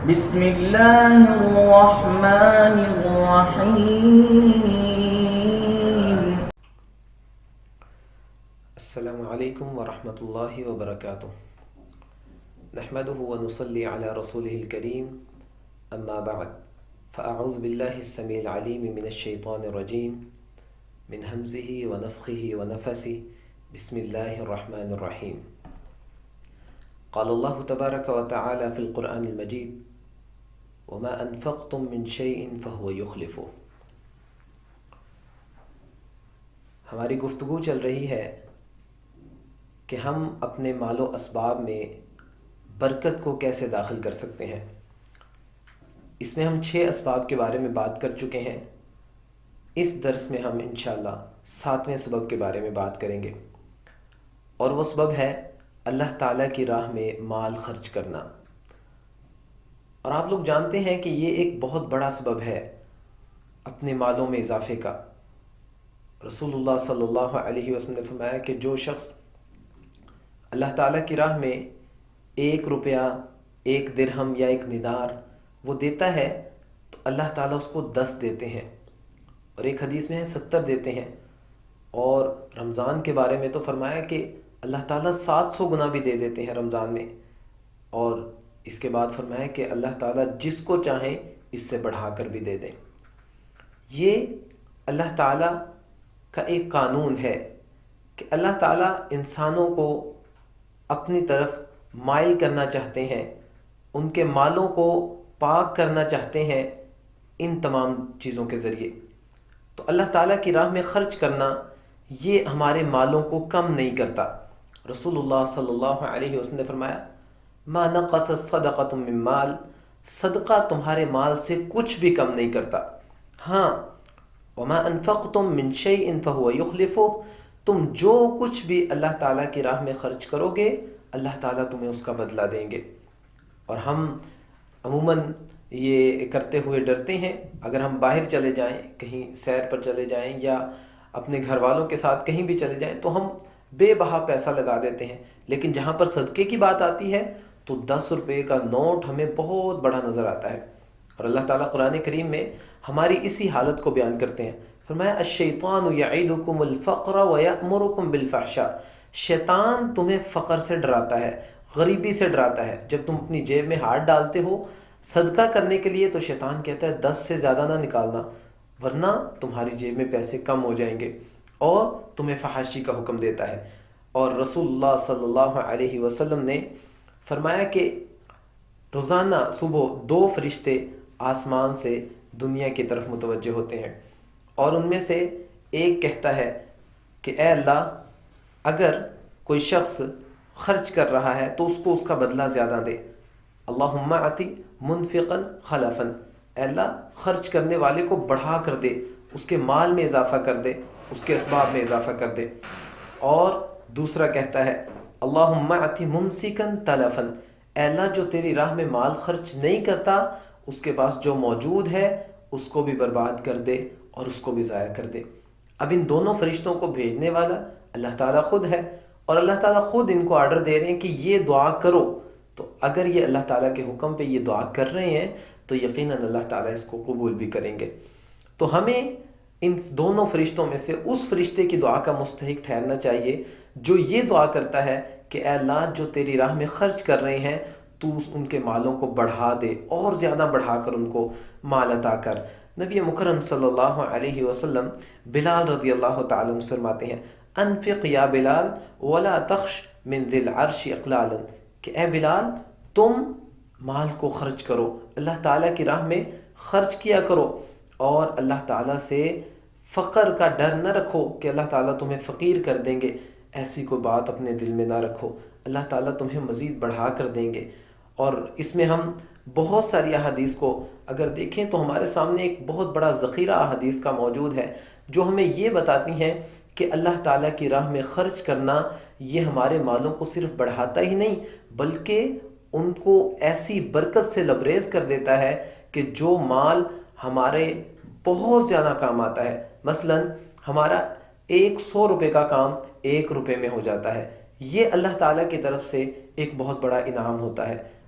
بسم الله الرحمن الرحيم. السلام علیکم ورحمۃ اللہ وبرکاتہ. نحمده ونصلي على رسوله الكريم اما بعد فاعوذ بالله السميع العليم من الشيطان الرجيم من همزه ونفخه ونفثه. بسم الله الرحمن الرحيم. قال الله تبارك وتعالى في القرآن المجيد وما انفقتم من شيء فهو يخلفه. ہماری گفتگو چل رہی ہے کہ ہم اپنے مال و اسباب میں برکت کو کیسے داخل کر سکتے ہیں. اس میں ہم 6 اسباب کے بارے میں بات کر چکے ہیں. اس درس میں ہم انشاءاللہ 7ویں سبب کے بارے میں بات کریں گے، اور وہ سبب ہے اللہ تعالیٰ کی راہ میں مال خرچ کرنا. اور آپ لوگ جانتے ہیں کہ یہ ایک بہت بڑا سبب ہے اپنے مالوں میں اضافے کا. رسول اللہ صلی اللہ علیہ وسلم نے فرمایا کہ جو شخص اللہ تعالیٰ کی راہ میں 1 روپیہ، 1 درہم یا 1 دینار وہ دیتا ہے تو اللہ تعالیٰ اس کو 10 دیتے ہیں، اور ایک حدیث میں ہے 70 دیتے ہیں. اور رمضان کے بارے میں تو فرمایا کہ اللہ تعالیٰ 700 گنا بھی دے دیتے ہیں رمضان میں. اور اس کے بعد فرمایا کہ اللہ تعالیٰ جس کو چاہیں اس سے بڑھا کر بھی دے دیں. یہ اللہ تعالیٰ کا ایک قانون ہے کہ اللہ تعالیٰ انسانوں کو اپنی طرف مائل کرنا چاہتے ہیں، ان کے مالوں کو پاک کرنا چاہتے ہیں ان تمام چیزوں کے ذریعے. تو اللہ تعالیٰ کی راہ میں خرچ کرنا یہ ہمارے مالوں کو کم نہیں کرتا. رسول اللہ صلی اللہ علیہ وسلم نے فرمایا ما نقصت صدقۃ من مال، صدقہ تمہارے مال سے کچھ بھی کم نہیں کرتا. ہاں وما انفقتم من شیء فهو یخلفہ، تم جو کچھ بھی اللہ تعالیٰ کی راہ میں خرچ کرو گے اللہ تعالیٰ تمہیں اس کا بدلہ دیں گے. اور ہم عموماً یہ کرتے ہوئے ڈرتے ہیں، اگر ہم باہر چلے جائیں، کہیں سیر پر چلے جائیں یا اپنے گھر والوں کے ساتھ کہیں بھی چلے جائیں تو ہم بے بہا پیسہ لگا دیتے ہیں، لیکن جہاں پر صدقے کی بات آتی ہے تو 10 روپے کا نوٹ ہمیں بہت بڑا نظر آتا ہے. اور اللہ تعالیٰ قرآن کریم میں ہماری اسی حالت کو بیان کرتے ہیں. فرمایا الشیطان یعیدکم الفقر ویأمرکم بالفحشاء، شیطان تمہیں فقر سے ڈراتا ہے، غریبی سے ڈراتا ہے. جب تم اپنی جیب میں ہاتھ ڈالتے ہو صدقہ کرنے کے لیے تو شیطان کہتا ہے 10 سے زیادہ نہ نکالنا ورنہ تمہاری جیب میں پیسے کم ہو جائیں گے، اور تمہیں فحاشی کا حکم دیتا ہے. اور رسول اللہ صلی اللہ علیہ وسلم نے فرمایا کہ روزانہ صبح 2 فرشتے آسمان سے دنیا کی طرف متوجہ ہوتے ہیں، اور ان میں سے ایک کہتا ہے کہ اے اللہ اگر کوئی شخص خرچ کر رہا ہے تو اس کو اس کا بدلہ زیادہ دے. اللہم اعطی منفقا خلفا، اے اللہ خرچ کرنے والے کو بڑھا کر دے، اس کے مال میں اضافہ کر دے، اس کے اسباب میں اضافہ کر دے. اور دوسرا کہتا ہے اللہم اعطی ممسکا تلفا، اے اللہ جو تیری راہ میں مال خرچ نہیں کرتا اس کے پاس جو موجود ہے اس کو بھی برباد کر دے اور اس کو بھی ضائع کر دے. اب ان دونوں فرشتوں کو بھیجنے والا اللہ تعالیٰ خود ہے، اور اللہ تعالیٰ خود ان کو آرڈر دے رہے ہیں کہ یہ دعا کرو. تو اگر یہ اللہ تعالیٰ کے حکم پہ یہ دعا کر رہے ہیں تو یقیناً اللہ تعالیٰ اس کو قبول بھی کریں گے. تو ہمیں ان دونوں فرشتوں میں سے اس فرشتے کی دعا کا مستحق ٹھہرنا چاہیے جو یہ دعا کرتا ہے کہ اے اللہ جو تیری راہ میں خرچ کر رہے ہیں تو ان کے مالوں کو بڑھا دے اور زیادہ بڑھا کر ان کو مال عطا کر. نبی مکرم صلی اللہ علیہ وسلم بلال رضی اللہ تعالیٰ عنہ فرماتے ہیں انفق یا بلال ولا تخش من ذی العرش اقلالا، کہ اے بلال تم مال کو خرچ کرو، اللہ تعالیٰ کی راہ میں خرچ کیا کرو، اور اللہ تعالیٰ سے فقر کا ڈر نہ رکھو کہ اللہ تعالیٰ تمہیں فقیر کر دیں گے. ایسی کوئی بات اپنے دل میں نہ رکھو، اللہ تعالیٰ تمہیں مزید بڑھا کر دیں گے. اور اس میں ہم بہت ساری احادیث کو اگر دیکھیں تو ہمارے سامنے ایک بہت بڑا ذخیرہ احادیث کا موجود ہے جو ہمیں یہ بتاتی ہیں کہ اللہ تعالیٰ کی راہ میں خرچ کرنا یہ ہمارے مالوں کو صرف بڑھاتا ہی نہیں بلکہ ان کو ایسی برکت سے لبریز کر دیتا ہے کہ جو مال ہمارے بہت زیادہ کام آتا ہے، مثلا ہمارا 100 روپے کا کام 1 روپے میں ہو جاتا ہے. یہ اللہ تعالیٰ کی طرف سے ایک بہت بڑا انعام ہوتا ہے.